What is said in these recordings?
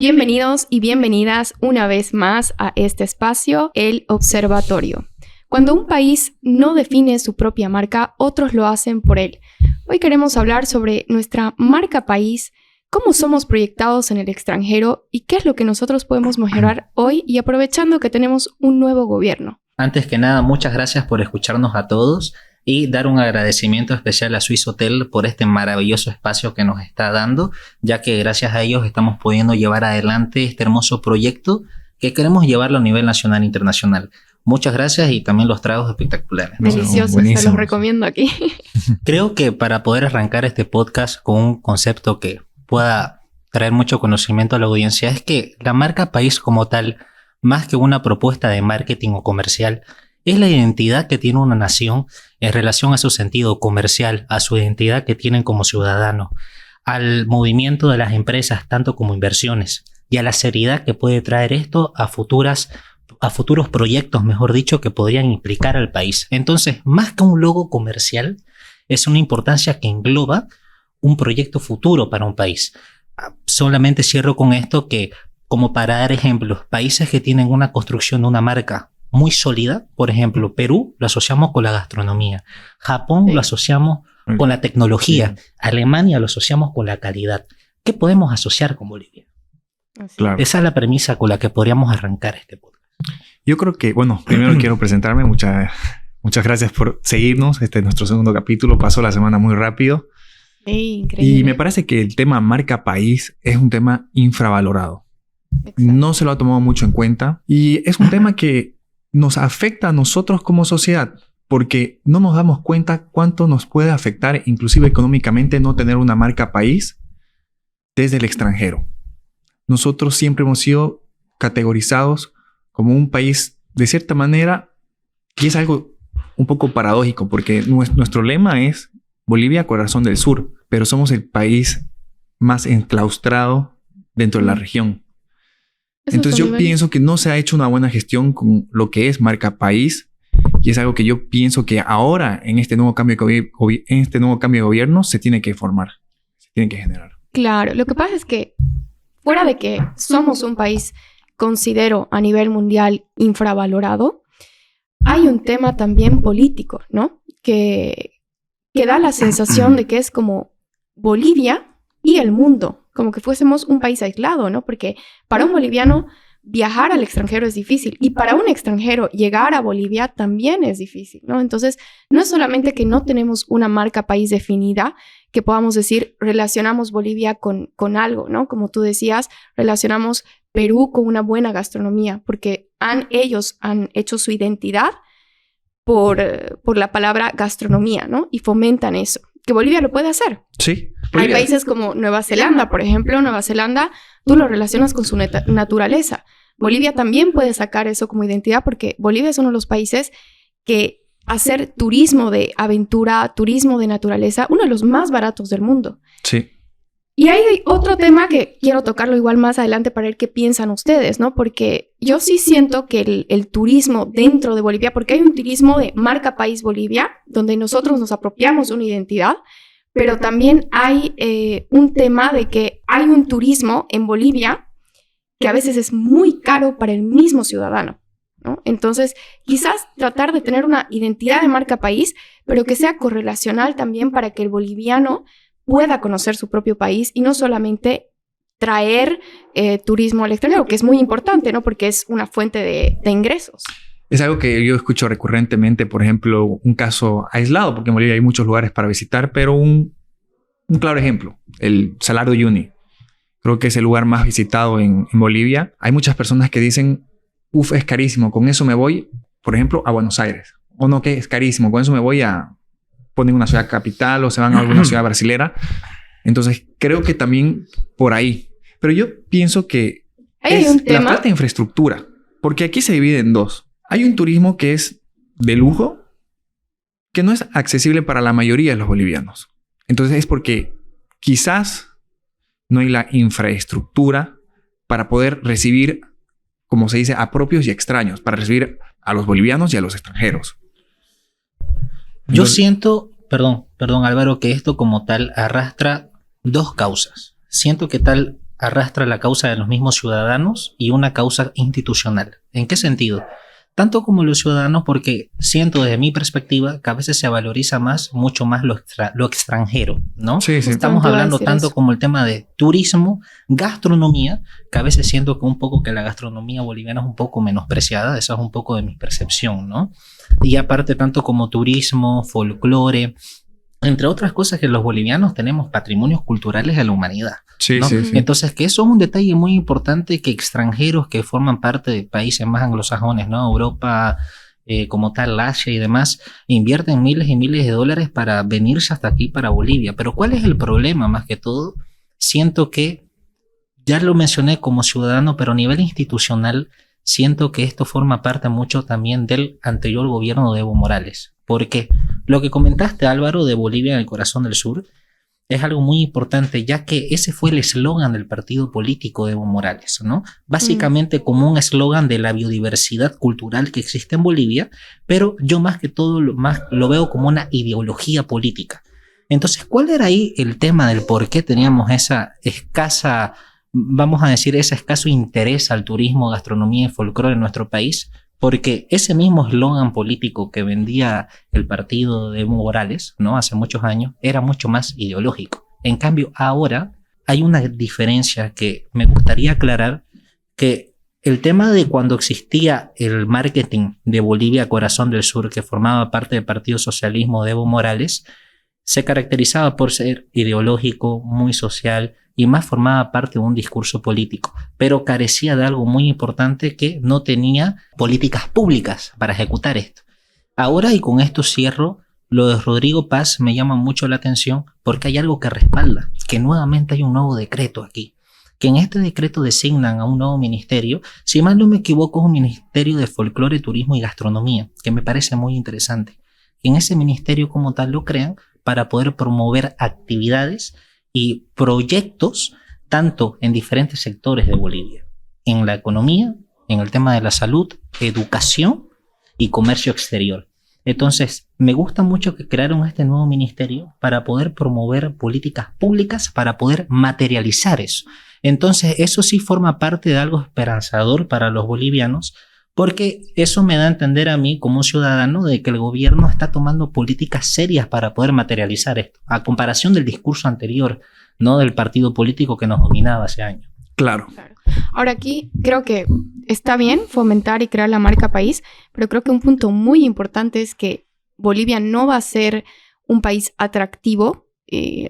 Bienvenidos y bienvenidas una vez más a este espacio, El Observatorio. Cuando un país no define su propia marca, otros lo hacen por él. Hoy queremos hablar sobre nuestra marca país, cómo somos proyectados en el extranjero y qué es lo que nosotros podemos mejorar hoy y aprovechando que tenemos un nuevo gobierno. Antes que nada, muchas gracias por escucharnos a todos y dar un agradecimiento especial a Swiss Hotel por este maravilloso espacio que nos está dando, ya que gracias a ellos estamos pudiendo llevar adelante este hermoso proyecto que queremos llevarlo a nivel nacional e internacional. Muchas gracias y también los tragos espectaculares. Deliciosos, se los recomiendo aquí. Creo que para poder arrancar este podcast con un concepto que pueda traer mucho conocimiento a la audiencia es que la marca país como tal, más que una propuesta de marketing o comercial, es la identidad que tiene una nación en relación a su sentido comercial, a su identidad que tienen como ciudadanos, al movimiento de las empresas, tanto como inversiones, y a la seriedad que puede traer esto a futuros proyectos, mejor dicho, que podrían implicar al país. Entonces, más que un logo comercial, es una importancia que engloba un proyecto futuro para un país. Solamente cierro con esto que, como para dar ejemplos, países que tienen una construcción de una marca muy sólida, por ejemplo, Perú lo asociamos con la gastronomía, Japón lo asociamos con la tecnología, Alemania lo asociamos con la calidad. ¿Qué podemos asociar con Bolivia? Claro. Esa es la premisa con la que podríamos arrancar este podcast. Yo creo que, primero quiero presentarme. Muchas gracias por seguirnos. Este es nuestro segundo capítulo. Pasó la semana muy rápido. Increíble. Y me parece que el tema marca país es un tema infravalorado. Exacto. No se lo ha tomado mucho en cuenta. Y es un tema que nos afecta a nosotros como sociedad, porque no nos damos cuenta cuánto nos puede afectar, inclusive económicamente, no tener una marca país desde el extranjero. Nosotros siempre hemos sido categorizados como un país, de cierta manera, y es algo un poco paradójico, porque nuestro lema es Bolivia, corazón del sur, pero somos el país más enclaustrado dentro de la región. Entonces yo pienso que no se ha hecho una buena gestión con lo que es marca país, y es algo que yo pienso que ahora en este nuevo cambio de gobierno se tiene que formar, se tiene que generar. Claro, lo que pasa es que fuera de que somos un país, considero a nivel mundial infravalorado, hay un tema también político, ¿no? Que da la sensación de que es como Bolivia y el mundo, como que fuésemos un país aislado, ¿no? Porque para un boliviano viajar al extranjero es difícil y para un extranjero llegar a Bolivia también es difícil, ¿no? Entonces, no es solamente que no tenemos una marca país definida, que podamos decir, relacionamos Bolivia con algo, ¿no? Como tú decías, relacionamos Perú con una buena gastronomía, porque ellos han hecho su identidad por la palabra gastronomía, ¿no? Y fomentan eso. Que Bolivia lo puede hacer. Sí. Hay países como Nueva Zelanda, por ejemplo. Nueva Zelanda, tú lo relacionas con su naturaleza. Bolivia también puede sacar eso como identidad porque Bolivia es uno de los países que hacer turismo de aventura, turismo de naturaleza, uno de los más baratos del mundo. Sí. Y hay otro tema que quiero tocarlo igual más adelante para ver qué piensan ustedes, ¿no? Porque yo sí siento que el turismo dentro de Bolivia, porque hay un turismo de marca país Bolivia, donde nosotros nos apropiamos de una identidad, pero también hay un tema de que hay un turismo en Bolivia que a veces es muy caro para el mismo ciudadano, ¿no? Entonces, quizás tratar de tener una identidad de marca país, pero que sea correlacional también para que el boliviano pueda conocer su propio país y no solamente traer turismo al extranjero, que es muy importante, ¿no? Porque es una fuente de ingresos. Es algo que yo escucho recurrentemente, por ejemplo, un caso aislado, porque en Bolivia hay muchos lugares para visitar, pero un claro ejemplo, el Salar de Uyuni. Creo que es el lugar más visitado en Bolivia. Hay muchas personas que dicen, es carísimo, con eso me voy, por ejemplo, a Buenos Aires. O no, que es carísimo, con eso me voy ponen una ciudad capital o se van a alguna ciudad brasilera. Entonces, creo que también por ahí. Pero yo pienso que es la falta de infraestructura, porque aquí se divide en dos. Hay un turismo que es de lujo, que no es accesible para la mayoría de los bolivianos. Entonces, es porque quizás no hay la infraestructura para poder recibir, como se dice, a propios y extraños, para recibir a los bolivianos y a los extranjeros. Entonces, yo siento, perdón Álvaro, que esto como tal arrastra dos causas. Siento que arrastra la causa de los mismos ciudadanos y una causa institucional. ¿En qué sentido? Tanto como los ciudadanos, porque siento desde mi perspectiva que a veces se valoriza mucho más lo extranjero, ¿no? Sí. Estamos hablando tanto como el tema de turismo, gastronomía, que a veces siento que un poco que la gastronomía boliviana es un poco menospreciada, esa es un poco de mi percepción, ¿no? Y aparte tanto como turismo, folclore, entre otras cosas que los bolivianos tenemos patrimonios culturales de la humanidad. Sí, ¿no? sí. Entonces, que eso es un detalle muy importante que extranjeros que forman parte de países más anglosajones, ¿no? Europa, como tal, Asia y demás, invierten miles y miles de dólares para venirse hasta aquí, para Bolivia. Pero ¿cuál es el problema más que todo? Siento que, ya lo mencioné como ciudadano, pero a nivel institucional, siento que esto forma parte mucho también del anterior gobierno de Evo Morales. Porque lo que comentaste, Álvaro, de Bolivia en el corazón del sur, es algo muy importante, ya que ese fue el eslogan del partido político de Evo Morales, ¿no? Básicamente como un eslogan de la biodiversidad cultural que existe en Bolivia, pero yo más que todo lo veo como una ideología política. Entonces, ¿cuál era ahí el tema del por qué teníamos esa escasa, vamos a decir, ese escaso interés al turismo, gastronomía y folclore en nuestro país? Porque ese mismo eslogan político que vendía el partido de Evo Morales, ¿no? Hace muchos años, era mucho más ideológico. En cambio, ahora hay una diferencia que me gustaría aclarar, que el tema de cuando existía el marketing de Bolivia Corazón del Sur, que formaba parte del Partido Socialismo de Evo Morales, se caracterizaba por ser ideológico, muy social, y más formaba parte de un discurso político, pero carecía de algo muy importante, que no tenía políticas públicas para ejecutar esto. Ahora, y con esto cierro, lo de Rodrigo Paz me llama mucho la atención porque hay algo que respalda, que nuevamente hay un nuevo decreto aquí, que en este decreto designan a un nuevo ministerio, si mal no me equivoco es un ministerio de folclore, turismo y gastronomía, que me parece muy interesante. En ese ministerio como tal lo crean para poder promover actividades y proyectos tanto en diferentes sectores de Bolivia, en la economía, en el tema de la salud, educación y comercio exterior. Entonces, me gusta mucho que crearon este nuevo ministerio para poder promover políticas públicas, para poder materializar eso. Entonces, eso sí forma parte de algo esperanzador para los bolivianos, porque eso me da a entender a mí como ciudadano de que el gobierno está tomando políticas serias para poder materializar esto, a comparación del discurso anterior, ¿no? Del partido político que nos dominaba hace años. Claro. Ahora aquí creo que está bien fomentar y crear la marca país, pero creo que un punto muy importante es que Bolivia no va a ser un país atractivo,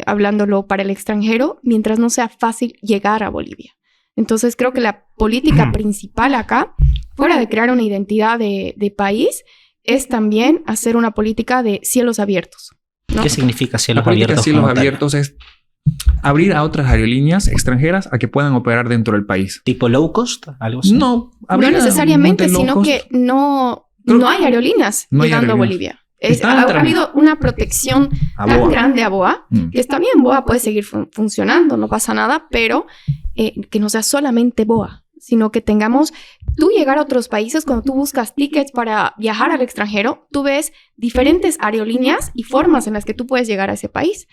hablándolo para el extranjero, mientras no sea fácil llegar a Bolivia. Entonces creo que la política principal acá, fuera de crear una identidad de país, es también hacer una política de cielos abiertos, ¿no? ¿Qué significa cielos La política abiertos? de cielos abiertos es abrir a otras aerolíneas extranjeras a que puedan operar dentro del país. ¿Tipo low cost? ¿Algo así? No Necesariamente, sino que no hay aerolíneas llegando a Bolivia. Ha habido una protección tan grande a BOA, que está bien, BOA puede seguir funcionando, no pasa nada, pero que no sea solamente BOA, sino que tengamos, tú llegar a otros países, cuando tú buscas tickets para viajar al extranjero, tú ves diferentes aerolíneas y formas en las que tú puedes llegar a ese país.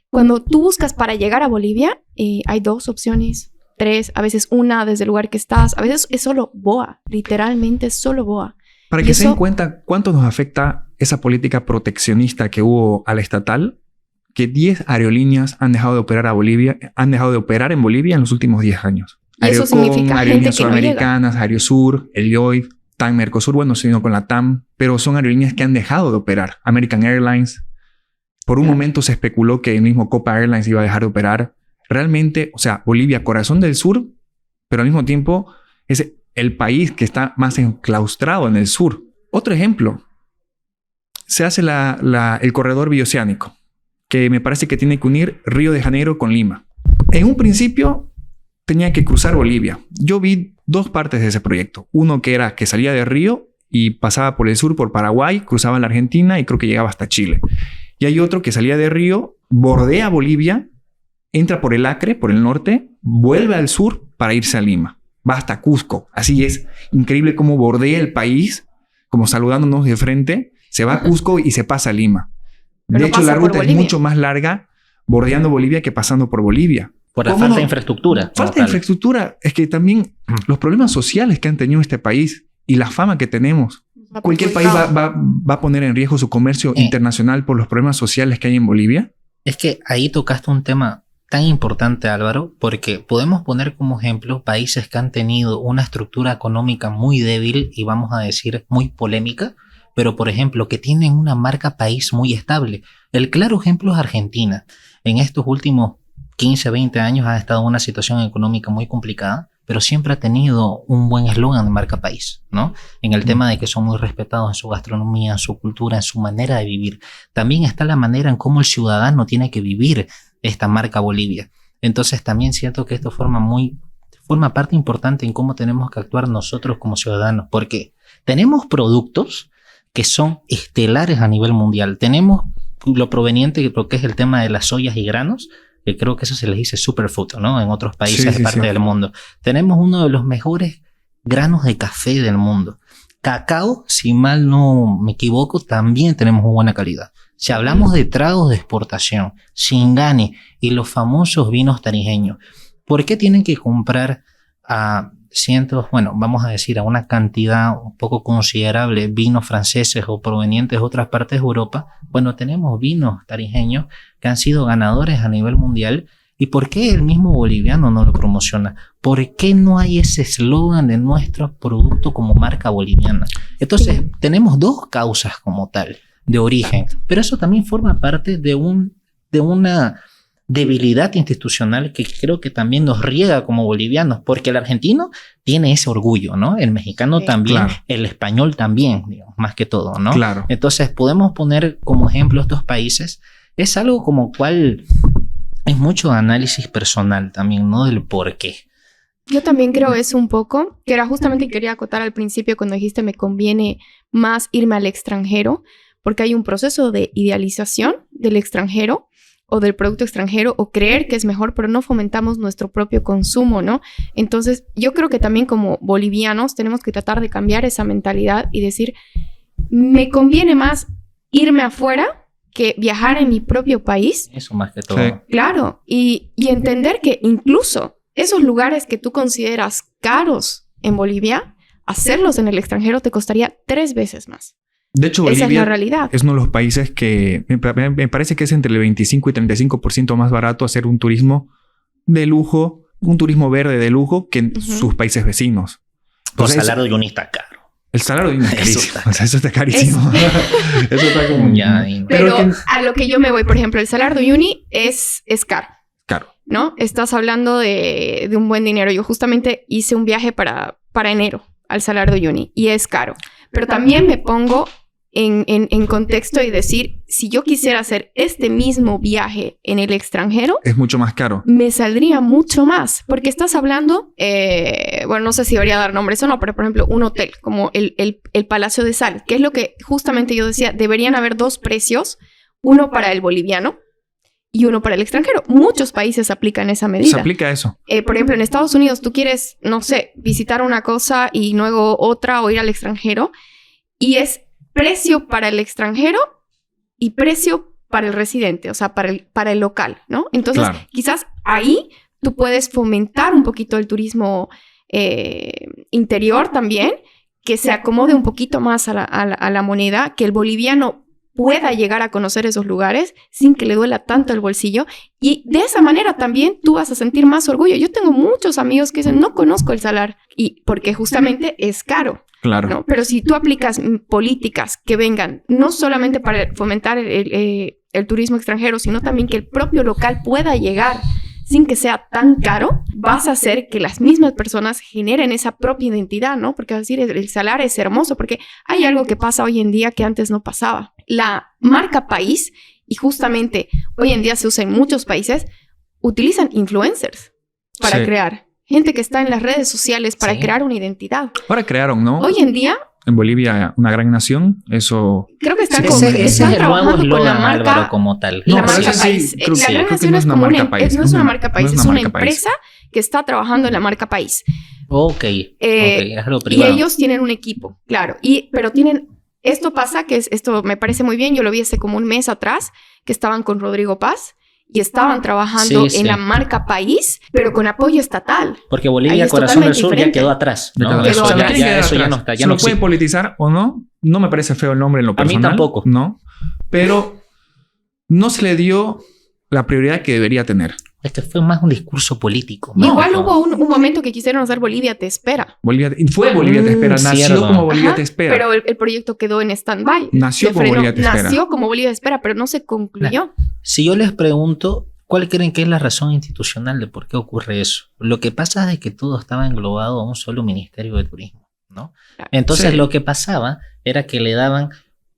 Cuando tú buscas para llegar a Bolivia, hay 2 opciones, 3, a veces una desde el lugar que estás, a veces es solo BOA, literalmente es solo BOA. Para que se den cuenta cuánto nos afecta esa política proteccionista que hubo a la estatal, que 10 aerolíneas han dejado de operar en Bolivia en los últimos 10 años. Y eso significa Aerolíneas gente que Sudamericanas, Aerosur, Elioid, TAM Mercosur, bueno, sino con la TAM, pero son aerolíneas que han dejado de operar. American Airlines. Por un momento se especuló que el mismo Copa Airlines iba a dejar de operar. Realmente, o sea, Bolivia, corazón del sur, pero al mismo tiempo es el país que está más enclaustrado en el sur. Otro ejemplo, se hace el corredor bioceánico, que me parece que tiene que unir Río de Janeiro con Lima. En un principio tenía que cruzar Bolivia. Yo vi 2 partes de ese proyecto. Uno que era que salía de Río y pasaba por el sur, por Paraguay, cruzaba la Argentina y creo que llegaba hasta Chile. Y hay otro que salía de Río, bordea Bolivia, entra por el Acre, por el norte, vuelve al sur para irse a Lima. Va hasta Cusco. Así es increíble cómo bordea el país, como saludándonos de frente, se va a Cusco y se pasa a Lima. De hecho, la ruta es mucho más larga bordeando Bolivia que pasando por Bolivia. Por la falta de infraestructura. Falta de infraestructura. Es que también los problemas sociales que han tenido este país y la fama que tenemos. Cualquier país va a poner en riesgo su comercio internacional por los problemas sociales que hay en Bolivia. Es que ahí tocaste un tema tan importante, Álvaro, porque podemos poner como ejemplo países que han tenido una estructura económica muy débil y vamos a decir muy polémica, pero por ejemplo que tienen una marca país muy estable. El claro ejemplo es Argentina. En estos últimos 15, 20 años ha estado en una situación económica muy complicada, pero siempre ha tenido un buen eslogan de marca país, ¿no? En el tema de que son muy respetados en su gastronomía, en su cultura, en su manera de vivir. También está la manera en cómo el ciudadano tiene que vivir esta marca Bolivia. Entonces también siento que esto forma parte importante en cómo tenemos que actuar nosotros como ciudadanos, porque tenemos productos que son estelares a nivel mundial. Tenemos lo proveniente de lo que es el tema de las ollas y granos, que creo que eso se les dice superfood, ¿no? En otros países de parte del mundo. Tenemos uno de los mejores granos de café del mundo. Cacao, si mal no me equivoco, también tenemos muy buena calidad. Si hablamos de tragos de exportación, Singani y los famosos vinos tarijeños, ¿por qué tienen que comprar a vamos a decir, a una cantidad un poco considerable vinos franceses o provenientes de otras partes de Europa? Bueno, tenemos vinos tarijeños que han sido ganadores a nivel mundial. ¿Y por qué el mismo boliviano no lo promociona? ¿Por qué no hay ese eslogan de nuestro producto como marca boliviana? Entonces, tenemos dos causas como tal de origen, pero eso también forma parte de una debilidad institucional que creo que también nos riega como bolivianos, porque el argentino tiene ese orgullo, ¿no? El mexicano también, claro. El español también, digamos, más que todo, ¿no? Claro. Entonces podemos poner como ejemplo estos países. Es algo como cual es mucho análisis personal también, ¿no? Del por qué. Yo también creo eso un poco, que era justamente quería acotar al principio cuando dijiste me conviene más irme al extranjero, porque hay un proceso de idealización del extranjero o del producto extranjero, o creer que es mejor, pero no fomentamos nuestro propio consumo, ¿no? Entonces, yo creo que también como bolivianos tenemos que tratar de cambiar esa mentalidad y decir, me conviene más irme afuera que viajar en mi propio país. Eso más que todo. Sí. Claro, y entender que incluso esos lugares que tú consideras caros en Bolivia, hacerlos en el extranjero te costaría 3 veces más. De hecho, Bolivia esa es la realidad. Es uno de los países que me parece que es entre el 25 y 35% más barato hacer un turismo de lujo, un turismo verde de lujo que en sus países vecinos. Por salario de Uyuni está caro. El salario de Uyuni está carísimo. O sea, eso está carísimo. Eso está como... Pero a lo que yo me voy, por ejemplo, el salario de Uyuni es caro. Caro. ¿No? Estás hablando de un buen dinero. Yo justamente hice un viaje para enero al salario de Uyuni y es caro. Pero también me pongo en contexto y decir, si yo quisiera hacer este mismo viaje en el extranjero... Es mucho más caro. Me saldría mucho más. Porque estás hablando... bueno, no sé si debería dar nombres o no, pero por ejemplo, un hotel como el Palacio de Sal, que es lo que justamente yo decía, deberían haber 2 precios, uno para el boliviano y uno para el extranjero. Muchos países aplican esa medida. Se aplica eso. Por ejemplo, en Estados Unidos tú quieres, no sé, visitar una cosa y luego otra o ir al extranjero y es precio para el extranjero y precio para el residente, o sea, para el local, ¿no? Entonces, claro, quizás ahí tú puedes fomentar un poquito el turismo interior también, que se acomode un poquito más a la moneda, que el boliviano pueda llegar a conocer esos lugares sin que le duela tanto el bolsillo. Y de esa manera también tú vas a sentir más orgullo. Yo tengo muchos amigos que dicen, no conozco el salar, y porque justamente es caro. Claro. ¿No? Pero si tú aplicas políticas que vengan no solamente para fomentar el turismo extranjero, sino también que el propio local pueda llegar sin que sea tan caro, vas a hacer que las mismas personas generen esa propia identidad, ¿no? Porque vas a decir, el salar es hermoso, porque hay algo que pasa hoy en día que antes no pasaba. La marca país, y justamente hoy en día se usa en muchos países, utilizan influencers para crear. Gente que está en las redes sociales para crear una identidad. Ahora crearon, ¿no? Hoy en día... En Bolivia, una gran nación, eso... Creo que están ese es el nuevo eslogan, marca, Álvaro, como tal. La marca país. La gran nación es como una empresa, no es una marca país, es una empresa que está trabajando en la marca país. Ok, es lo privado. Y ellos tienen un equipo, claro. Pero tienen... Esto pasa, esto me parece muy bien, yo lo vi hace como un mes atrás, que estaban con Rodrigo Paz, y estaban trabajando Sí, en sí. la marca país, pero con apoyo estatal. Porque Ahí Bolivia, es Corazón del totalmente Sur, ya diferente. quedó atrás. ¿no? Quedó atrás. O sea, Quedó no tiene que quedar Eso ya atrás. no está. Ya Se no lo puede existe. politizar o no. No me parece feo el nombre en lo A mí personal. tampoco. No. Pero no se le dio la prioridad que debería tener. Es que fue más un discurso político. No. Igual hubo un momento que quisieron hacer Bolivia te espera. Bolivia, y fue Bolivia te espera. Nació Cierto. como Bolivia Ajá, te espera. Pero el proyecto quedó en stand-by. Nació Se como Bolivia te espera. Nació como Bolivia te espera, pero no se concluyó. Si yo les pregunto, ¿cuál creen que es la razón institucional de por qué ocurre eso? Lo que pasa es que todo estaba englobado a un solo Ministerio de Turismo, ¿no? Claro. Entonces Sí. lo que pasaba era que le daban,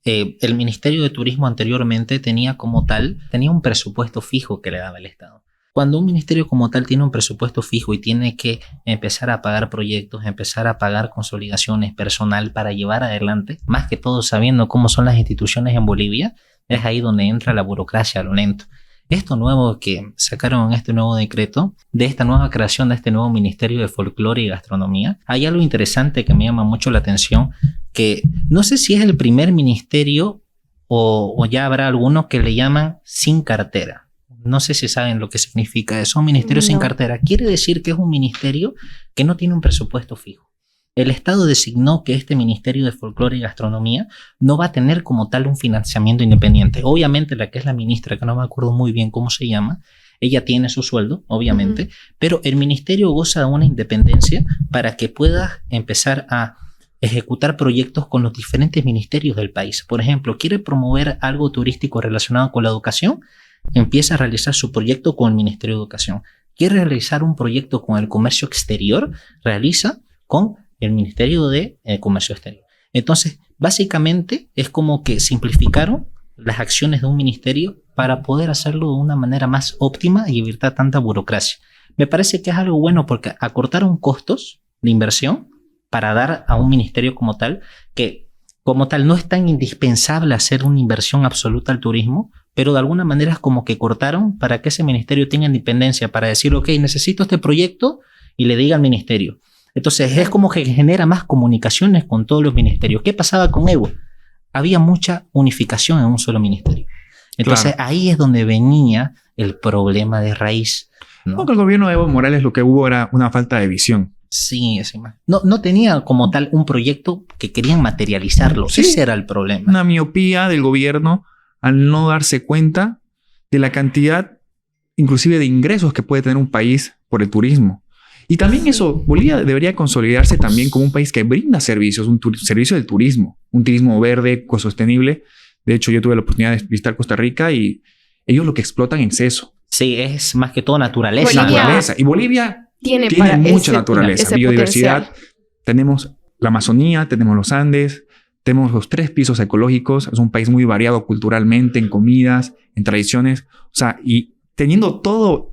el Ministerio de Turismo anteriormente tenía como tal, tenía un presupuesto fijo que le daba el Estado. Cuando un ministerio como tal tiene un presupuesto fijo y tiene que empezar a pagar proyectos, empezar a pagar consolidaciones, personal para llevar adelante, más que todo sabiendo cómo son las instituciones en Bolivia, es ahí donde entra la burocracia a lo lento. Esto nuevo que sacaron en este nuevo decreto, de esta nueva creación de este nuevo Ministerio de Folclore y Gastronomía, hay algo interesante que me llama mucho la atención, que no sé si es el primer ministerio o ya habrá alguno que le llaman sin cartera. No sé si saben lo que significa eso. Un ministerio sin No. cartera quiere decir que es un ministerio que no tiene un presupuesto fijo. El Estado designó que este Ministerio de Folclore y Gastronomía no va a tener como tal un financiamiento independiente. Obviamente la que es la ministra, que no me acuerdo muy bien cómo se llama, ella tiene su sueldo, obviamente, pero el ministerio goza de una independencia para que pueda empezar a ejecutar proyectos con los diferentes ministerios del país. Por ejemplo, quiere promover algo turístico relacionado con la educación, empieza a realizar su proyecto con el Ministerio de Educación. Quiere realizar un proyecto con el comercio exterior, realiza con el Ministerio de Comercio Exterior. Entonces, básicamente es como que simplificaron las acciones de un ministerio para poder hacerlo de una manera más óptima y evitar tanta burocracia. Me parece que es algo bueno porque acortaron costos de inversión para dar a un ministerio como tal, que como tal no es tan indispensable hacer una inversión absoluta al turismo, pero de alguna manera es como que cortaron para que ese ministerio tenga independencia, para decir, ok, necesito este proyecto y le diga al ministerio. Entonces es como que genera más comunicaciones con todos los ministerios. ¿Qué pasaba con Evo? Había mucha unificación en un solo ministerio. Entonces ahí es donde venía el problema de raíz, ¿no? Con el gobierno de Evo Morales lo que hubo era una falta de visión. Sí, no tenía como tal un proyecto que querían materializarlo. Sí. Ese era el problema. Una miopía del gobierno al no darse cuenta de la cantidad, inclusive de ingresos que puede tener un país por el turismo. Y también eso, Bolivia debería consolidarse también como un país que brinda servicios, servicio del turismo, un turismo verde, ecosostenible. De hecho, yo tuve la oportunidad de visitar Costa Rica y ellos lo que explotan en seso. Sí, es más que todo naturaleza. Bolivia- Naturaleza. Y Bolivia Tiene mucha naturaleza, ese biodiversidad. potencial. Tenemos la Amazonía, tenemos los Andes, tenemos los 3 pisos ecológicos. Es un país muy variado culturalmente, en comidas, en tradiciones. O sea, y teniendo toda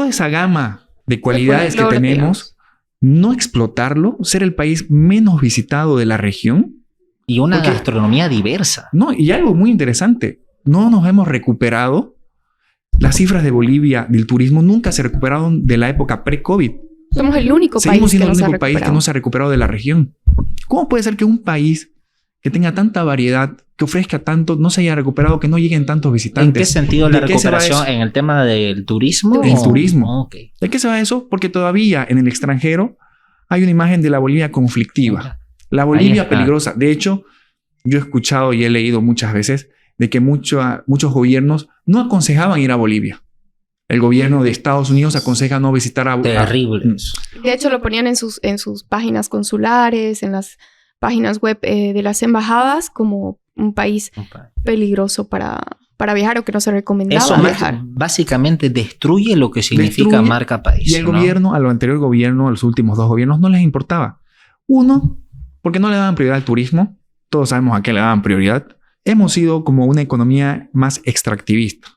esa gama de cualidades que folclore, tenemos, no explotarlo, ser el país menos visitado de la región. Y una Porque- gastronomía diversa. No, y algo muy interesante, no nos hemos recuperado. Las cifras de Bolivia del turismo nunca se recuperaron de la época pre-COVID. Somos el único Seguimos país que siendo no el se ha único país que recuperado. no se ha recuperado de la región. ¿Cómo puede ser que un país que tenga tanta variedad, que ofrezca tanto, no se haya recuperado, que no lleguen tantos ¿En visitantes? qué sentido la ¿De qué se va recuperación? eso? ¿En el tema del turismo? El turismo. Ok. ¿De qué se va eso? Porque todavía en el extranjero hay una imagen de la Bolivia conflictiva, la Ahí Bolivia está. peligrosa. De hecho, yo he escuchado y he leído muchas veces de que muchos gobiernos no aconsejaban ir a Bolivia. El gobierno de Estados Unidos aconseja no visitar a Terrible. eso. De hecho, lo ponían en sus páginas consulares, en las páginas web de las embajadas, como un país peligroso para viajar o que no se recomendaba Eso viajar. básicamente destruye lo que significa Destruye, marca país. Y el ¿no? gobierno, a lo anterior gobierno, a los últimos 2 gobiernos, no les importaba. Uno, porque no le daban prioridad al turismo. Todos sabemos a qué le daban prioridad. Hemos sido como una economía más extractivista.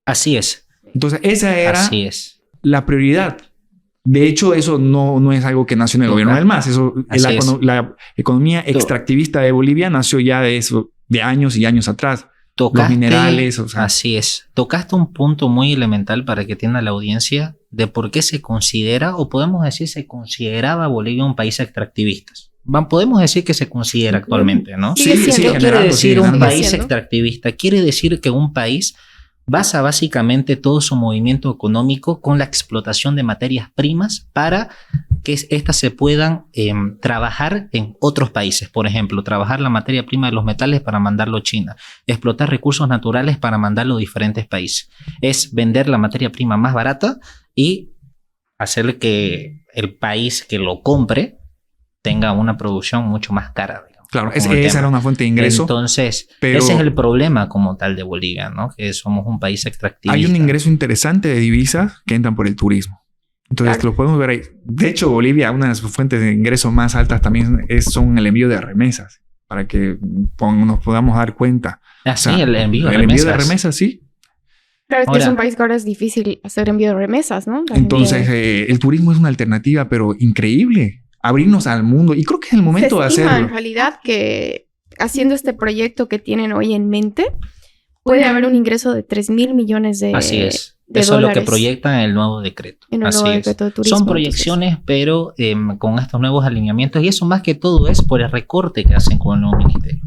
Así es. Entonces, esa era Así es. la prioridad. De hecho, eso no es algo que nació en el gobierno del MAS. Eso, Así es. la economía extractivista de Bolivia nació ya de años y años atrás. Los minerales, o sea. Así es. Tocaste un punto muy elemental para que entienda la audiencia de por qué se considera, o podemos decir se consideraba Bolivia un país extractivista. Podemos decir que se considera actualmente, ¿no? Sigue siendo. ¿Qué quiere decir un generando. país siendo. extractivista? Quiere decir que un país basa básicamente todo su movimiento económico con la explotación de materias primas para que éstas se puedan trabajar en otros países. Por ejemplo, trabajar la materia prima de los metales para mandarlo a China, explotar recursos naturales para mandarlo a diferentes países. Es vender la materia prima más barata y hacerle que el país que lo compre tenga una producción mucho más cara. Claro, esa era una fuente de ingreso. Entonces, ese es el problema como tal de Bolivia, ¿no? Que somos un país extractivista. Hay un ingreso interesante de divisas que entran por el turismo. Entonces, lo podemos ver ahí. De hecho, Bolivia, una de sus fuentes de ingreso más altas también son el envío de remesas, para que nos podamos dar cuenta. Sí, el envío de remesas. El envío de remesas, sí. Claro, es que es un país que ahora es difícil hacer envío de remesas, ¿no? Entonces, el turismo es una alternativa, pero increíble. Abrirnos al mundo. Y creo que es el momento de hacerlo. En realidad que haciendo este proyecto que tienen hoy en mente, puede haber un ingreso de 3.000 millones de Así es. de Eso dólares. Es lo que proyectan en el nuevo decreto. En el Así nuevo es. decreto de turismo. Son proyecciones, pero con estos nuevos alineamientos. Y eso más que todo es por el recorte que hacen con el nuevo ministerio.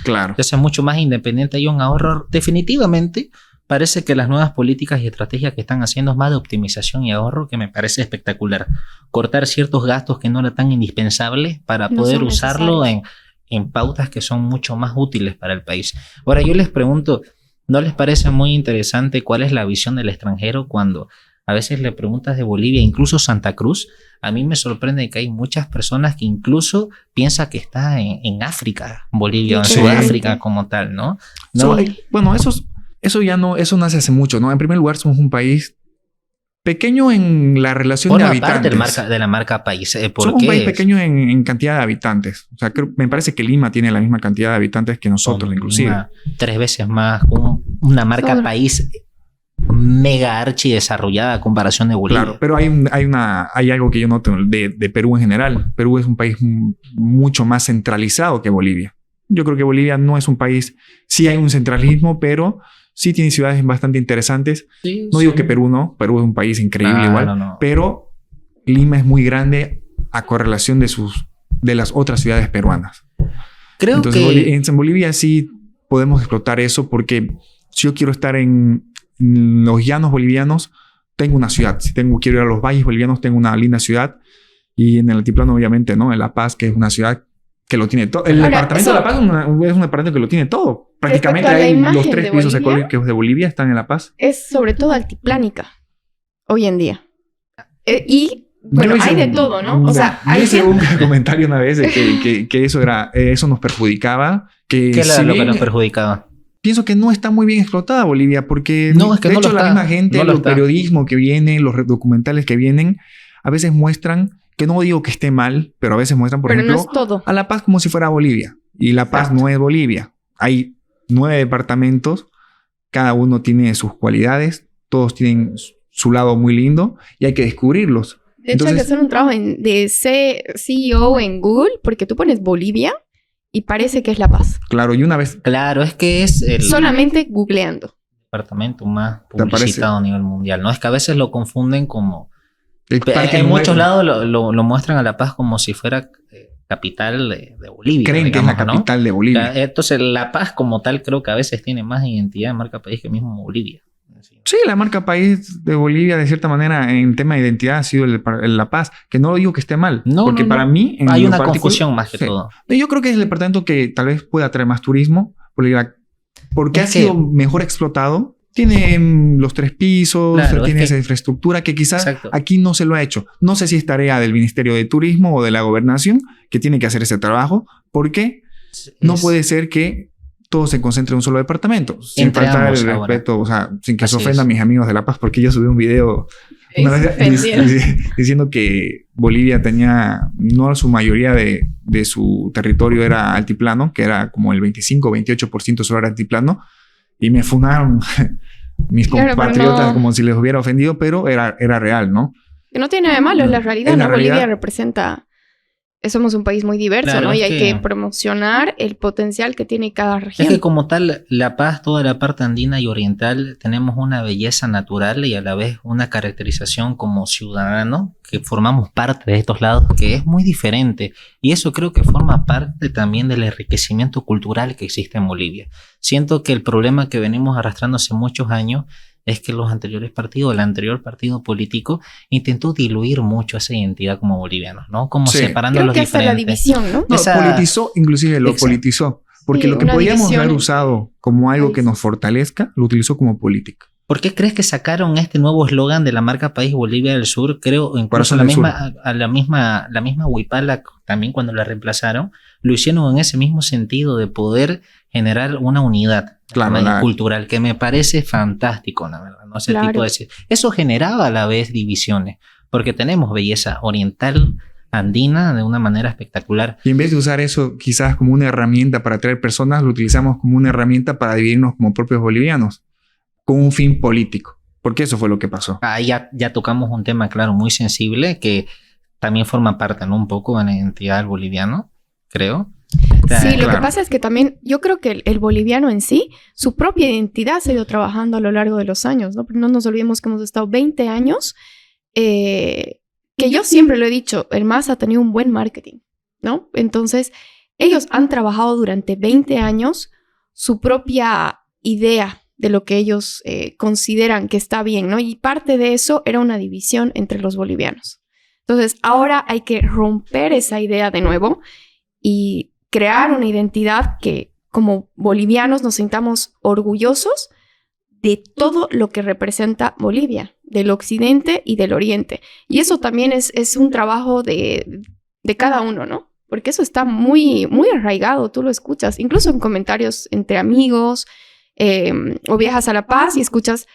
Claro. Entonces es mucho más independiente. Hay un ahorro. Definitivamente parece que las nuevas políticas y estrategias que están haciendo es más de optimización y ahorro, que me parece espectacular. Cortar ciertos gastos que no eran tan indispensables para poder usarlo en pautas que son mucho más útiles para el país. Ahora yo les pregunto, ¿no les parece muy interesante cuál es la visión del extranjero cuando a veces le preguntas de Bolivia, incluso Santa Cruz? A mí me sorprende que hay muchas personas que incluso piensan que está en África, Bolivia, o en Sudáfrica como tal, ¿no? Bueno, eso ya no, eso nace hace mucho, ¿no? En primer lugar, somos un país pequeño en la relación de habitantes. Parte de la marca país. Somos un país pequeño en cantidad de habitantes. O sea, me parece que Lima tiene la misma cantidad de habitantes que nosotros, inclusive. 3 veces más, una marca país mega archi desarrollada a comparación de Bolivia. Claro, pero hay algo que yo noto de Perú en general. Perú es un país mucho más centralizado que Bolivia. Yo creo que Bolivia no es un país, sí hay un centralismo, pero sí tiene ciudades bastante interesantes. Sí, no digo que Perú no. Perú es un país increíble igual. No. Pero Lima es muy grande a correlación de las otras ciudades peruanas. Entonces, en Bolivia sí podemos explotar eso, porque si yo quiero estar en los llanos bolivianos, tengo una ciudad. Si quiero ir a los valles bolivianos, tengo una linda ciudad. Y en el altiplano, obviamente, ¿no? En La Paz, que es una ciudad que lo tiene todo. El departamento de La Paz es un departamento que lo tiene todo. Prácticamente hay los 3 pisos ecológicos de Bolivia están en La Paz. Es sobre todo altiplánica hoy en día. Y bueno, hay de todo, ¿no? O sea, yo hice un comentario una vez de que eso nos perjudicaba. ¿Qué era lo que nos perjudicaba? Pienso que no está muy bien explotada Bolivia, porque no, es que de hecho la misma gente, el periodismo que viene, los documentales que vienen, a veces muestran, que no digo que esté mal, pero a veces muestran, por ejemplo, a La Paz como si fuera Bolivia. Y La Paz no es Bolivia. Hay 9 departamentos, cada uno tiene sus cualidades, todos tienen su lado muy lindo y hay que descubrirlos. De hecho, hay que hacer un trabajo de CEO en Google, porque tú pones Bolivia y parece que es La Paz. Claro, y una vez... Claro, es que es el... solamente googleando. Departamento más publicitado a nivel mundial, ¿no? Es que a veces lo confunden como... En muchos lados lo muestran a La Paz como si fuera capital de Bolivia. Creen digamos, que es la capital de Bolivia. Entonces, La Paz como tal creo que a veces tiene más identidad de marca país que mismo Bolivia. Sí, la marca país de Bolivia, de cierta manera, en tema de identidad ha sido La Paz. Que no digo que esté mal. Porque para mí... hay una confusión más que todo. Yo creo que es el departamento que tal vez pueda atraer más turismo. Porque ha sido mejor explotado. Tiene los 3 pisos, tiene esa infraestructura que quizás aquí no se lo ha hecho. No sé si es tarea del Ministerio de Turismo o de la Gobernación que tiene que hacer ese trabajo, porque no puede ser que todo se concentre en un solo departamento. Sin faltar el respeto, o sea, sin que se ofenda a mis amigos de La Paz, porque yo subí un video una vez diciendo que Bolivia tenía, no su mayoría de su territorio era altiplano, que era como el 25-28% solo era altiplano. Y me funaron mis compatriotas como si les hubiera ofendido, pero era real, ¿no? Que no tiene nada de malo, es la realidad. Bolivia representa somos un país muy diverso, Claro, ¿no? Y es hay que- que promocionar el potencial que tiene cada región. Es que como tal, La Paz, toda la parte andina y oriental, tenemos una belleza natural y a la vez una caracterización como ciudadano que formamos parte de estos lados que es muy diferente. Y eso creo que forma parte también del enriquecimiento cultural que existe en Bolivia. Siento que el problema que venimos arrastrando hace muchos años es que los anteriores partidos, el anterior partido político, intentó diluir mucho esa identidad como bolivianos, ¿no? Como Sí. separando Creo los que esa es la diferentes. división, ¿no? No, Esa- politizó, inclusive lo Exacto. politizó. Porque Sí, lo que una podíamos división haber entre usado como algo que países. nos fortalezca, lo utilizó como política. ¿Por qué crees que sacaron este nuevo eslogan de la marca País Bolivia del Sur? Creo incluso Corazón la del misma, la misma Huipala también cuando la reemplazaron, lo hicieron en ese mismo sentido de poder generar una unidad Claro, cultural, que me parece fantástico, la verdad. ¿No? Ese Claro. tipo de, eso generaba a la vez divisiones, porque tenemos belleza oriental, andina, de una manera espectacular. Y en vez de usar eso quizás como una herramienta para atraer personas, lo utilizamos como una herramienta para dividirnos como propios bolivianos, con un fin político. Porque eso fue lo que pasó. Ahí ya tocamos un tema, claro, muy sensible, que también forma parte, ¿no? Un poco de la identidad del boliviano, creo. Sí, lo claro. que pasa es que también yo creo que el boliviano en sí, su propia identidad se ha ido trabajando a lo largo de los años, ¿no? Pero no nos olvidemos que hemos estado 20 años, que yo siempre lo he dicho, el MAS ha tenido un buen marketing, ¿no? Entonces, ellos han trabajado durante 20 años su propia idea de lo que ellos consideran que está bien, ¿no? Y parte de eso era una división entre los bolivianos. Entonces, ahora hay que romper esa idea de nuevo y crear una identidad que como bolivianos nos sintamos orgullosos de todo lo que representa Bolivia, del occidente y del oriente. Y eso también es un trabajo de cada uno, ¿no? Porque eso está muy, muy arraigado, tú lo escuchas, incluso en comentarios entre amigos, o viajas a La Paz y escuchas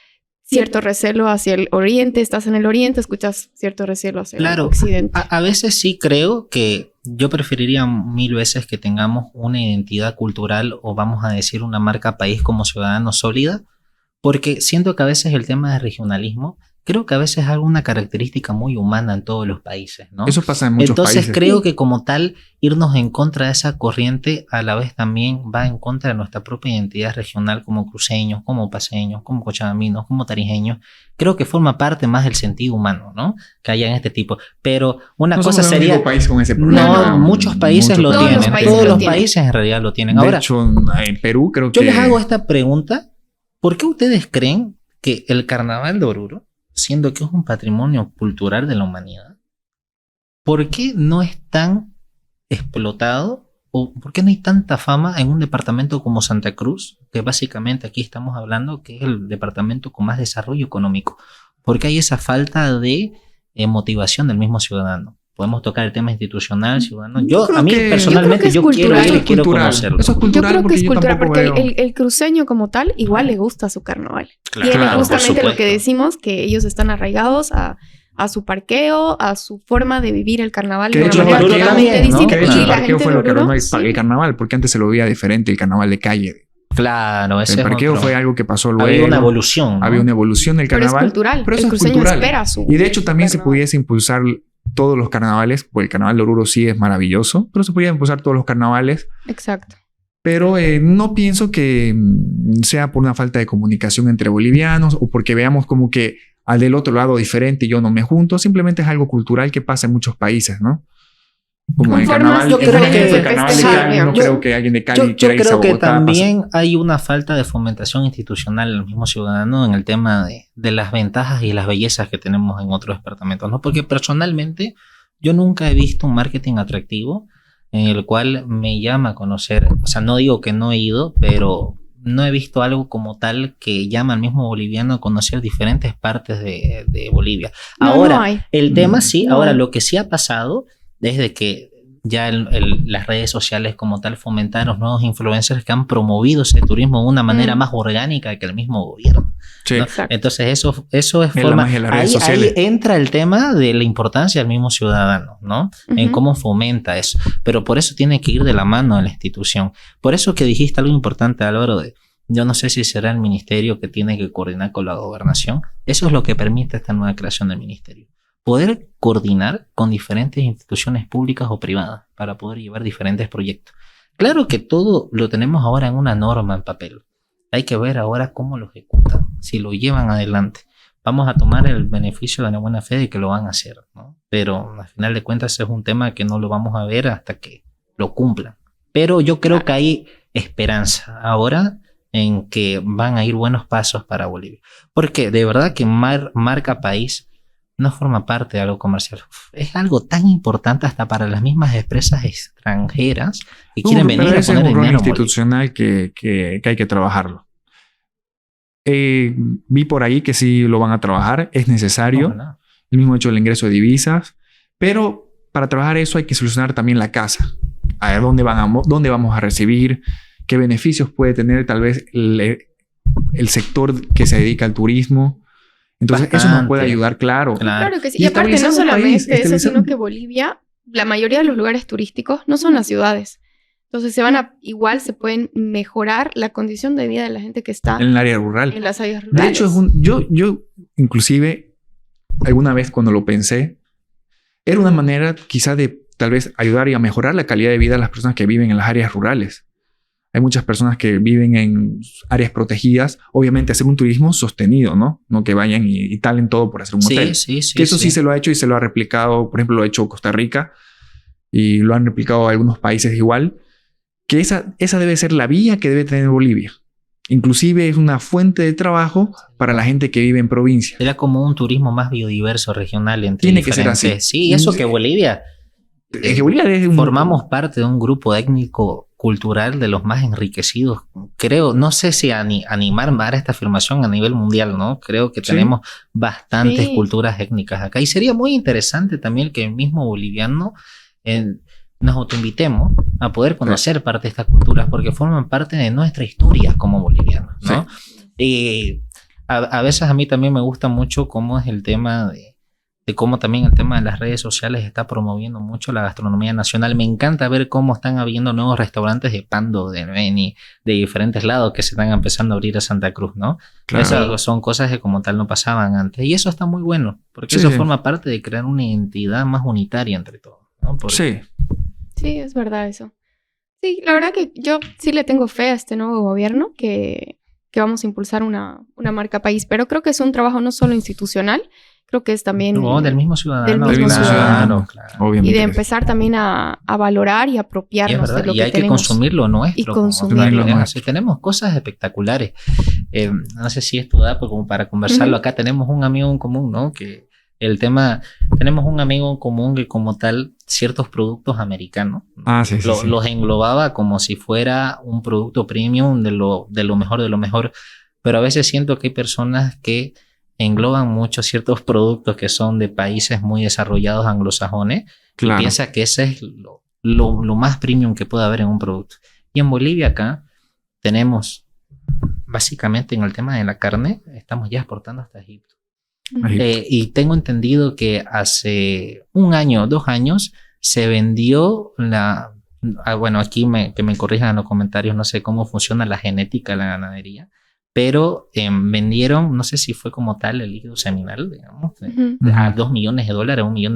cierto recelo hacia el oriente, estás en el oriente, escuchas cierto recelo hacia el occidente. A veces sí creo que yo preferiría 1000 veces que tengamos una identidad cultural o vamos a decir una marca país como ciudadano sólida, porque siento que a veces el tema de regionalismo, creo que a veces es alguna característica muy humana en todos los países, ¿no? Eso pasa en muchos Entonces países. creo que como tal, irnos en contra de esa corriente a la vez también va en contra de nuestra propia identidad regional como cruceños, como paseños, como cochabaminos, como tarijeños. Creo que forma parte más del sentido humano, ¿no? Que haya en este tipo. Pero una No cosa somos el sería... único país con ese problema. No, muchos países lo Todos tienen. los países Todos lo los tienen. países en realidad lo tienen. De Ahora, hecho, en Perú creo que... yo les hago esta pregunta. ¿Por qué ustedes creen que el Carnaval de Oruro, siendo que es un patrimonio cultural de la humanidad, ¿por qué no es tan explotado o por qué no hay tanta fama en un departamento como Santa Cruz, que básicamente aquí estamos hablando que es el departamento con más desarrollo económico? ¿Por qué hay esa falta de motivación del mismo ciudadano? Podemos tocar el tema institucional, ciudadano. creo A mí que- personalmente yo creo que es quiero cultural. ir y quiero cultural. conocerlo. Eso es Yo cultural creo que porque es yo cultural, tampoco porque veo... el cruceño como tal igual le gusta su carnaval. Claro, Tiene por justamente lo supuesto. que decimos, que ellos están arraigados a su parqueo, a su forma de vivir el carnaval Que de de una hecho, manera Oruro totalmente también, ¿no? distinta. Que de hecho Y el la parqueo gente fue de lo que Oruro, arruinó sí. el carnaval, porque antes se lo veía diferente el carnaval de calle. Claro, ese El es parqueo otro. fue algo que pasó luego. Había una evolución, ¿no? Había una evolución del Pero es carnaval. cultural. Pero eso El es cruceño cultural. espera su Y de hecho también se carnaval. pudiese impulsar todos los carnavales, porque el carnaval de Oruro sí es maravilloso, pero se podía impulsar todos los carnavales. Exacto. Pero no pienso que sea por una falta de comunicación entre bolivianos o porque veamos como que al del otro lado diferente y yo no me junto. Simplemente es algo cultural que pasa en muchos países, ¿no? Como Con el formas carnaval, yo creo que el carnaval de festejar, Cali, no digamos. creo que alguien de Cali Yo quiera irse a creo que Bogotá a también hay una falta de fomentación institucional en el mismo ciudadano en el tema de las ventajas y las bellezas que tenemos en otros departamentos, ¿no? Porque personalmente yo nunca he visto un marketing atractivo en el cual me llama a conocer, o sea, no digo que no he ido, pero no he visto algo como tal que llama al mismo boliviano a conocer diferentes partes de Bolivia. No, Ahora, no hay. el tema sí, No ahora hay. lo que sí ha pasado es de que ya las redes sociales como tal fomentaron nuevos influencers que han promovido ese turismo de una manera más orgánica que el mismo gobierno. Sí. ¿no? Exacto. Entonces eso es la forma... magia de las redes Ahí sociales. entra el tema de la importancia del mismo ciudadano, ¿no? En Ujú. cómo fomenta eso. Pero por eso tiene que ir de la mano de la institución. Por eso que dijiste algo importante, Álvaro, yo no sé si será el ministerio que tiene que coordinar con la gobernación. Eso es lo que permite esta nueva creación del ministerio. poder coordinar con diferentes instituciones públicas o privadas para poder llevar diferentes proyectos. Claro que todo lo tenemos ahora en una norma en papel. Hay que ver ahora cómo lo ejecutan, si lo llevan adelante. Vamos a tomar el beneficio de la buena fe de que lo van a hacer, ¿no? Pero al final de cuentas es un tema que no lo vamos a ver hasta que lo cumplan. Pero yo creo que hay esperanza ahora en que van a ir buenos pasos para Bolivia. Porque de verdad que marca país no forma parte de algo comercial. Es algo tan importante hasta para las mismas empresas extranjeras que quieren venir a poner dinero. Es un rol dinero institucional que hay que trabajarlo. Vi por ahí que sí lo van a trabajar, es necesario. No. El mismo hecho del ingreso de divisas. Pero para trabajar eso hay que solucionar también la casa. A ver dónde vamos a recibir, qué beneficios puede tener tal vez el sector que se dedica al turismo. Entonces, eso nos puede ayudar, claro. Claro que sí. Y aparte, no solamente eso, sino que Bolivia, la mayoría de los lugares turísticos no son las ciudades. Entonces, igual se pueden mejorar la condición de vida de la gente que está en el área rural. En las áreas rurales. De hecho, yo inclusive, alguna vez cuando lo pensé, era una manera quizá de tal vez ayudar y a mejorar la calidad de vida de las personas que viven en las áreas rurales. Hay muchas personas que viven en áreas protegidas. Obviamente hacer un turismo sostenido, ¿no? No que vayan y talen todo por hacer un hotel. Sí. Que eso sí se lo ha hecho y se lo ha replicado. Por ejemplo, lo ha hecho Costa Rica y lo han replicado algunos países igual. Que esa debe ser la vía que debe tener Bolivia. Inclusive es una fuente de trabajo para la gente que vive en provincia. Era como un turismo más biodiverso, regional. Tiene que ser así. Sí, eso que Bolivia... formamos parte de un grupo étnico cultural de los más enriquecidos. Creo, no sé si animar más esta afirmación a nivel mundial, ¿no? Creo que tenemos bastantes culturas étnicas acá. Y sería muy interesante también que el mismo boliviano nos autoinvitemos a poder conocer parte de estas culturas porque forman parte de nuestra historia como bolivianos, ¿no? Y a veces a mí también me gusta mucho cómo es el tema de cómo también el tema de las redes sociales está promoviendo mucho la gastronomía nacional. Me encanta ver cómo están habiendo nuevos restaurantes de Pando, de Beni, de diferentes lados que se están empezando a abrir a Santa Cruz, ¿no? Claro. Esas son cosas que como tal no pasaban antes. Y eso está muy bueno, porque eso forma parte de crear una identidad más unitaria entre todos, ¿no? Sí, es verdad eso. Sí, la verdad que yo sí le tengo fe a este nuevo gobierno que vamos a impulsar una marca país, pero creo que es un trabajo no solo institucional, creo que es también... del mismo ciudadano. Del mismo ciudadano. Claro. Obviamente. Y de empezar también a valorar y apropiarnos de lo que tenemos. Y hay que consumir lo nuestro. Y consumirlo. Tenemos cosas espectaculares. No sé si esto da como para conversarlo. Acá tenemos un amigo en común, ¿no? Que tenemos un amigo en común que como tal ciertos productos americanos los englobaba como si fuera un producto premium de lo mejor de lo mejor. Pero a veces siento que hay personas que engloban mucho ciertos productos que son de países muy desarrollados anglosajones y piensa que ese es lo más premium que puede haber en un producto. Y en Bolivia acá tenemos básicamente en el tema de la carne estamos ya exportando hasta Egipto. Y tengo entendido que hace 1 año, 2 años se vendió bueno, aquí que me corrijan en los comentarios, no sé cómo funciona la genética de la ganadería, pero vendieron, no sé si fue como tal el líquido seminal, digamos, a $2 millones, $1 millón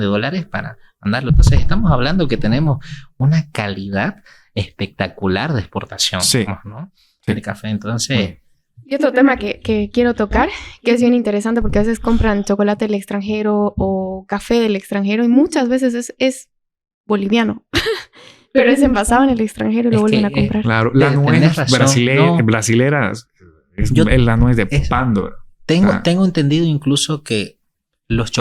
para mandarlo. Entonces estamos hablando que tenemos una calidad espectacular de exportación, ¿no? El café, entonces... Y otro tema que quiero tocar, que es bien interesante porque a veces compran chocolate del extranjero o café del extranjero y muchas veces es boliviano. Pero es envasado en el extranjero y lo vuelven a comprar. Claro, la nuez brasilera es la nuez de Pando. Tengo entendido incluso que los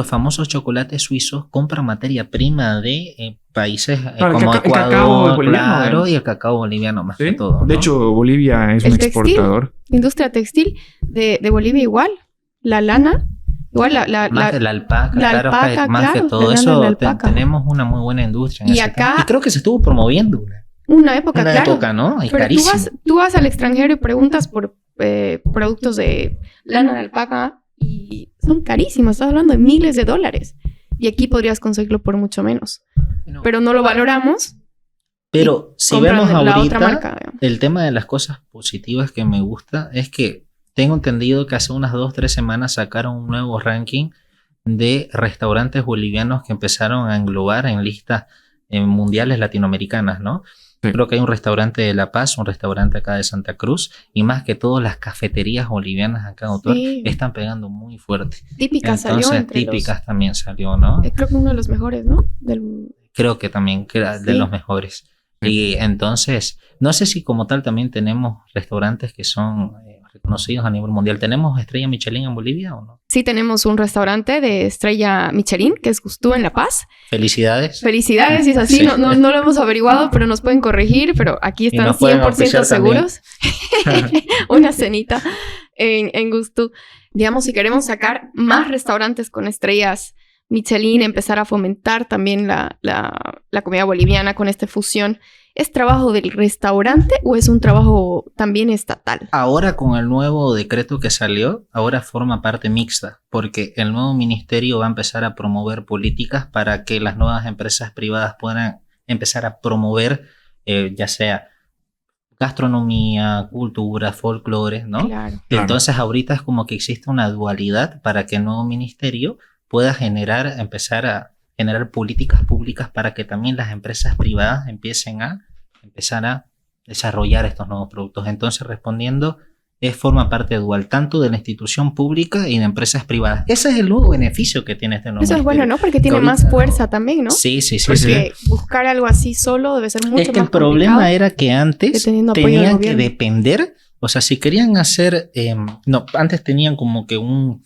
famosos chocolates suizos compran materia prima de países como Ecuador, y el cacao boliviano más que todo, ¿no? De hecho, Bolivia es un exportador. Industria textil de Bolivia igual. La lana, igual más de la alpaca, más de todo eso. Tenemos una muy buena industria en ese tema. Y creo que se estuvo promoviendo una época, ¿no? Y pero carísimo. Tú vas al extranjero y preguntas por productos de lana de alpaca y son carísimos, estás hablando de miles de dólares. Y aquí podrías conseguirlo por mucho menos. Pero no lo valoramos. Pero si vemos ahorita, el tema de las cosas positivas que me gusta es que tengo entendido que hace unas 2-3 semanas sacaron un nuevo ranking de restaurantes bolivianos que empezaron a englobar en listas mundiales latinoamericanas, ¿no? Sí. Creo que hay un restaurante de La Paz, un restaurante acá de Santa Cruz, y más que todo las cafeterías bolivianas acá en Autor Sí. están pegando muy fuerte. Típica salió Entonces, entre típicas también salió, ¿no? creo que uno de los mejores, ¿no? Creo que también que era de Sí. los mejores. Sí. Y entonces, no sé si como tal también tenemos restaurantes que son reconocidos a nivel mundial. ¿Tenemos estrella Michelin en Bolivia o no? Sí, tenemos un restaurante de estrella Michelin, que es Gustú en La Paz. Felicidades. Felicidades, si es así. Sí. No lo hemos averiguado, pero nos pueden corregir. Pero aquí están nos pueden 100% auspiciar seguros. Una cenita en Gustú. Digamos, si queremos sacar más restaurantes con estrellas Michelin, empezar a fomentar también la comida boliviana con esta fusión, ¿es trabajo del restaurante o es un trabajo también estatal? Ahora con el nuevo decreto que salió, ahora forma parte mixta, porque el nuevo ministerio va a empezar a promover políticas para que las nuevas empresas privadas puedan empezar a promover, ya sea gastronomía, cultura, folclore, ¿no? Claro. Entonces ahorita es como que existe una dualidad para que el nuevo ministerio pueda empezar a generar políticas públicas para que también las empresas privadas empiecen a empezar a desarrollar estos nuevos productos. Entonces, respondiendo, forma parte dual, tanto de la institución pública y de empresas privadas. Ese es el nuevo beneficio que tiene este nuevo Eso es bueno, ministerio. ¿no? Porque tiene ahorita más fuerza también, ¿no? Sí. Porque buscar algo así solo debe ser mucho Es que más el problema complicado era que antes que teniendo apoyo del tenían que gobierno. depender, o sea, si querían hacer, antes tenían como que un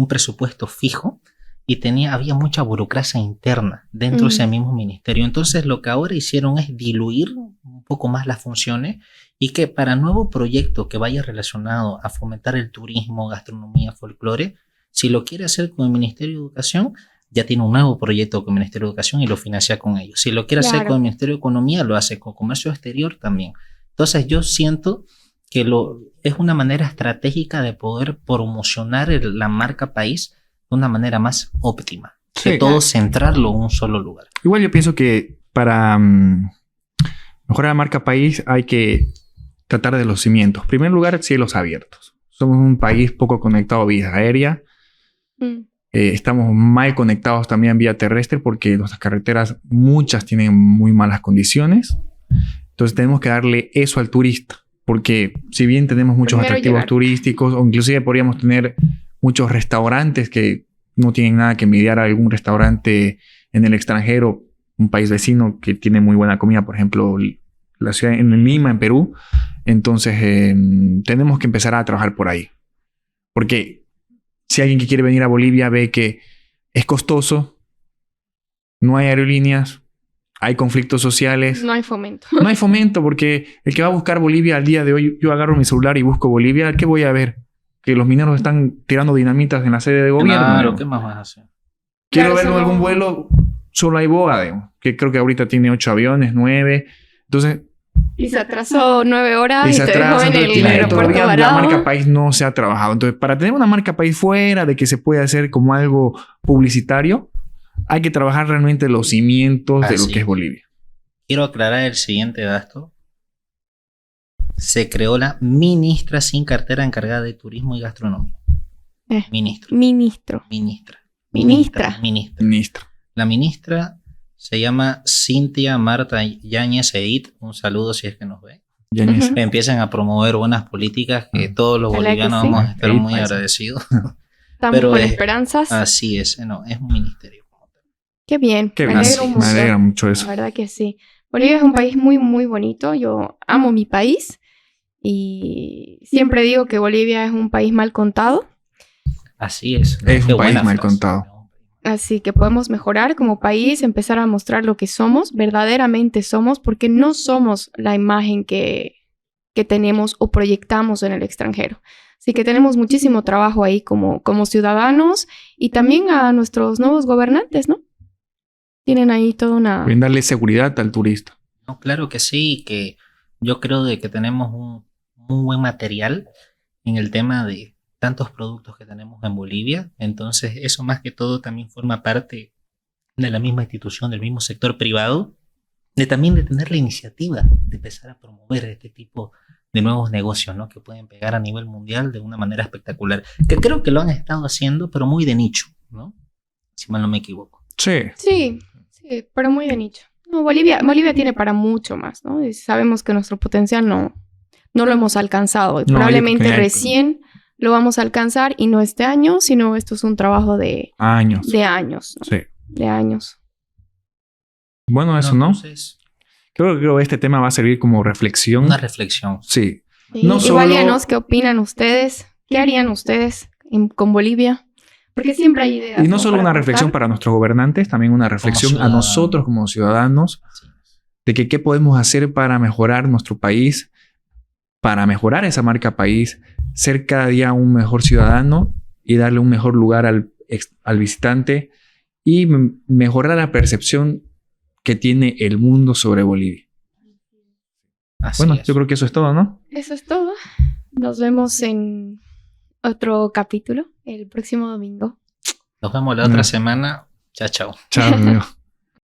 presupuesto fijo y había mucha burocracia interna dentro de ese mismo ministerio. Entonces lo que ahora hicieron es diluir un poco más las funciones y que para nuevo proyecto que vaya relacionado a fomentar el turismo, gastronomía, folclore, si lo quiere hacer con el Ministerio de Educación, ya tiene un nuevo proyecto con el Ministerio de Educación y lo financia con ellos. Si lo quiere hacer Claro. con el Ministerio de Economía, lo hace con Comercio Exterior también. Entonces yo siento que es una manera estratégica de poder promocionar la marca país de una manera más óptima. Sí, De todo claro. centrarlo en un solo lugar. Igual yo pienso que para mejorar la marca país hay que tratar de los cimientos. En primer lugar, cielos abiertos. Somos un país poco conectado a vía aérea. Mm. Estamos mal conectados también en vía terrestre porque nuestras carreteras, muchas tienen muy malas condiciones. Entonces tenemos que darle eso al turista. Porque si bien tenemos muchos Primero atractivos llegar. turísticos, o inclusive podríamos tener muchos restaurantes que no tienen nada que envidiar a algún restaurante en el extranjero, un país vecino que tiene muy buena comida, por ejemplo, la ciudad en Lima, en Perú. Entonces tenemos que empezar a trabajar por ahí. Porque si alguien que quiere venir a Bolivia ve que es costoso, no hay aerolíneas, hay conflictos sociales, No hay fomento. no hay fomento, porque el que va a buscar Bolivia al día de hoy, yo agarro mi celular y busco Bolivia, ¿qué voy a ver? Que los mineros están tirando dinamitas en la sede de gobierno. Claro, ¿no? ¿qué más vas a hacer? Quiero Claro, verlo en eso algún no- vuelo, solo hay BOA, digamos, que creo que ahorita tiene 8 aviones, 9. Entonces, Y se atrasó 9 horas y y se te dejó atrasa, en entonces el aeropuerto todavía la varado. marca país no se ha trabajado. Entonces, para tener una marca país fuera de que se puede hacer como algo publicitario, hay que trabajar realmente los cimientos de lo Así que es Bolivia. Quiero aclarar el siguiente dato. Se creó la ministra sin cartera encargada de turismo y gastronomía. Ministra. Ministra. Ministra. La ministra se llama Cintia Marta Yáñez Eid. Un saludo si es que nos ve. Yañez. Ujú. Empiezan a promover buenas políticas que todos los Ojalá que bolivianos sí. vamos a estar Eid, muy parece. agradecidos. Estamos Pero con es- esperanzas. Así es, no, es un ministerio. Qué bien. Qué Me bien. alegro un Me montón. alegra mucho La eso. verdad que sí. Bolivia es un país muy, muy bonito. Yo amo mi país y siempre digo que Bolivia es un país mal contado. Así es. Es un Qué país buena mal frase. contado. Así que podemos mejorar como país, empezar a mostrar lo que somos, verdaderamente somos, porque no somos la imagen que tenemos o proyectamos en el extranjero. Así que tenemos muchísimo trabajo ahí como ciudadanos y también a nuestros nuevos gobernantes, ¿no? Tienen ahí toda una... Brindarle seguridad al turista. No, claro que sí, que yo creo de que tenemos un muy buen material en el tema de tantos productos que tenemos en Bolivia. Entonces, eso más que todo también forma parte de la misma institución, del mismo sector privado, también de tener la iniciativa de empezar a promover este tipo de nuevos negocios, ¿no? Que pueden pegar a nivel mundial de una manera espectacular. Que creo que lo han estado haciendo, pero muy de nicho, ¿no? si mal no me equivoco. Sí. Sí, pero muy de nicho. No, Bolivia tiene para mucho más, ¿no? Y sabemos que nuestro potencial no lo hemos alcanzado. Y No, probablemente yo creo que- recién lo vamos a alcanzar y no este año, sino esto es un trabajo de Años. años, ¿no? Sí. De años. Bueno, eso no. Entonces, Creo que este tema va a servir como reflexión. una reflexión. Sí. Sí. No Igual solo- díganos qué opinan ustedes, qué harían ustedes con Bolivia, porque siempre hay ideas. Y no solo para una aportar. reflexión para nuestros gobernantes, también una reflexión a ciudadanos. nosotros como ciudadanos Sí. de que qué podemos hacer para mejorar nuestro país, para mejorar esa marca país, ser cada día un mejor ciudadano y darle un mejor lugar al visitante y mejorar la percepción que tiene el mundo sobre Bolivia. Así Bueno, es. yo creo que eso es todo, ¿no? Eso es todo. Nos vemos en otro capítulo el próximo domingo. Nos vemos la otra semana. Chao, chao. Chao, amigo.